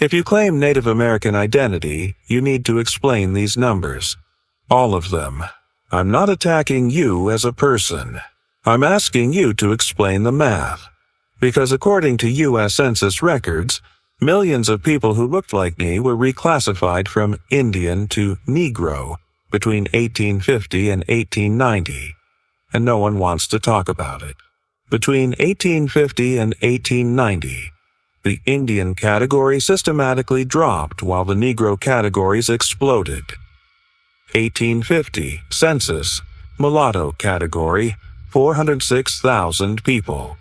If you claim Native American identity, you need to explain these numbers. All of them. I'm not attacking you as a person. I'm asking you to explain the math. Because according to US Census records, millions of people who looked like me were reclassified from Indian to Negro between 1850 and 1890, and no one wants to talk about it. Between 1850 and 1890, the Indian category systematically dropped while the Negro categories exploded. 1850 Census, Mulatto category, 406,000 people.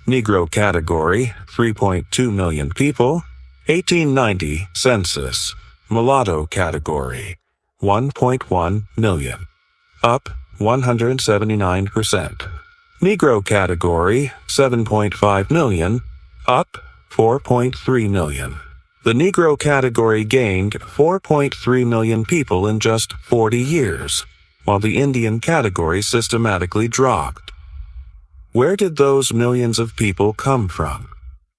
Negro category, 3.2 million people. 1890 Census, Mulatto category, 1.1 million. Up 179%. Negro category, 7.5 million. Up 4.3 million. The Negro category gained 4.3 million people in just 40 years, while the Indian category systematically dropped. Where did those millions of people come from?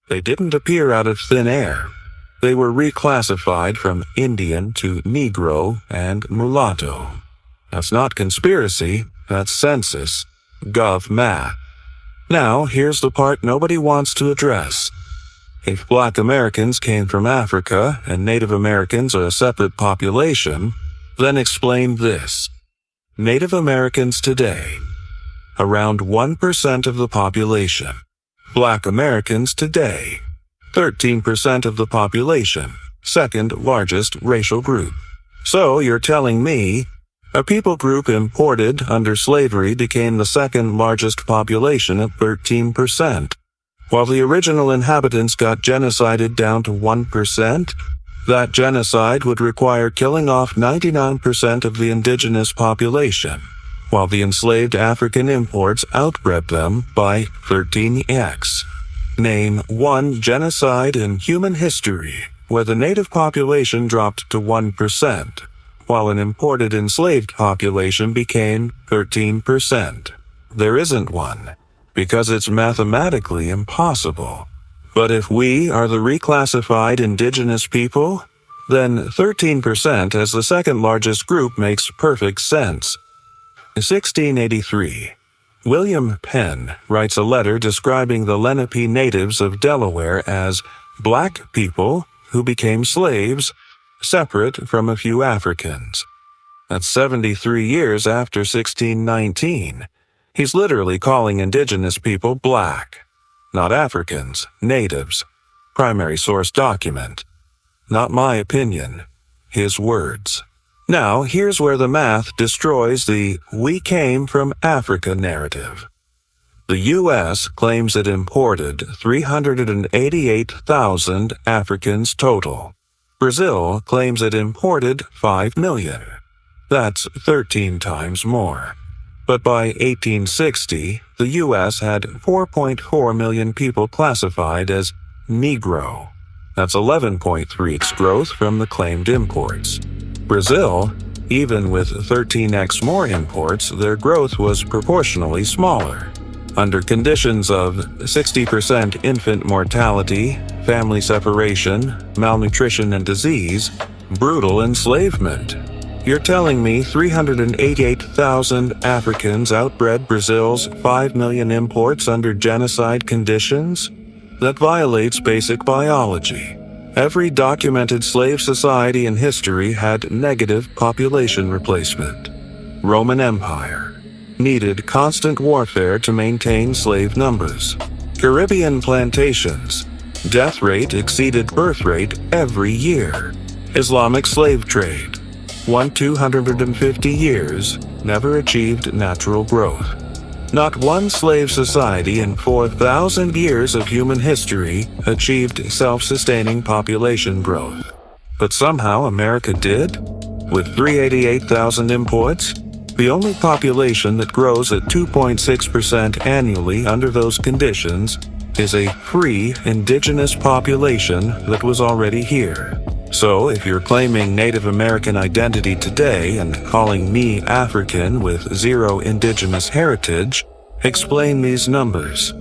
They didn't appear out of thin air. They were reclassified from Indian to Negro and Mulatto. That's not conspiracy, that's census, gov math. Now, here's the part nobody wants to address. If Black Americans came from Africa and Native Americans are a separate population, then explain this. Native Americans today, around 1% of the population. Black Americans today, 13% of the population, second largest racial group. So you're telling me a people group imported under slavery became the second largest population at 13%, while the original inhabitants got genocided down to 1%? That genocide would require killing off 99% of the indigenous population, while the enslaved African imports outbred them by 13x. Name one genocide in human history where the native population dropped to 1%, while an imported enslaved population became 13%. There isn't one, because it's mathematically impossible. But if we are the reclassified indigenous people, then 13% as the second largest group makes perfect sense. 1683. William Penn writes a letter describing the Lenape natives of Delaware as black people who became slaves, separate from a few Africans. That's 73 years after 1619. He's literally calling indigenous people black. Not Africans, natives. Primary source document. Not my opinion. His words. Now, here's where the math destroys the "we came from Africa" narrative. The U.S. claims it imported 388,000 Africans total. Brazil claims it imported 5 million. That's 13 times more. But by 1860, the U.S. had 4.4 million people classified as Negro. That's 11.3x growth from the claimed imports. Brazil, even with 13x more imports, their growth was proportionally smaller. Under conditions of 60% infant mortality, family separation, malnutrition and disease, brutal enslavement. You're telling me 388,000 Africans outbred Brazil's 5 million imports under genocide conditions? That violates basic biology. Every documented slave society in history had negative population replacement. Roman Empire needed constant warfare to maintain slave numbers. Caribbean plantations. Death rate exceeded birth rate every year. Islamic slave trade. 250 years, never achieved natural growth. Not one slave society in 4,000 years of human history achieved self-sustaining population growth. But somehow America did? With 388,000 imports? The only population that grows at 2.6% annually under those conditions is a free indigenous population that was already here. So, if you're claiming Native American identity today and calling me African with zero indigenous heritage, explain these numbers.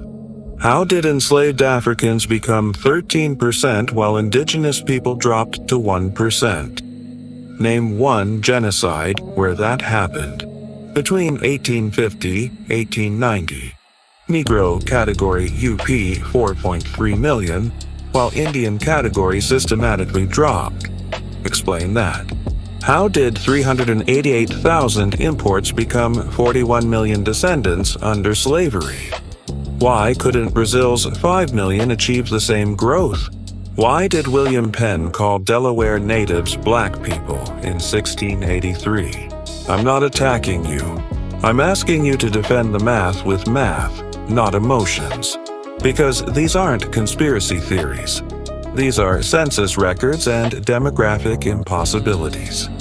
How did enslaved Africans become 13% while indigenous people dropped to 1%? Name one genocide where that happened. Between 1850-1890. Negro category UP 4.3 million, while Indian category systematically dropped. Explain that. How did 388,000 imports become 41 million descendants under slavery? Why couldn't Brazil's 5 million achieve the same growth? Why did William Penn call Delaware Natives black people in 1683? I'm not attacking you. I'm asking you to defend the math with math, not emotions. Because these aren't conspiracy theories. These are census records and demographic impossibilities.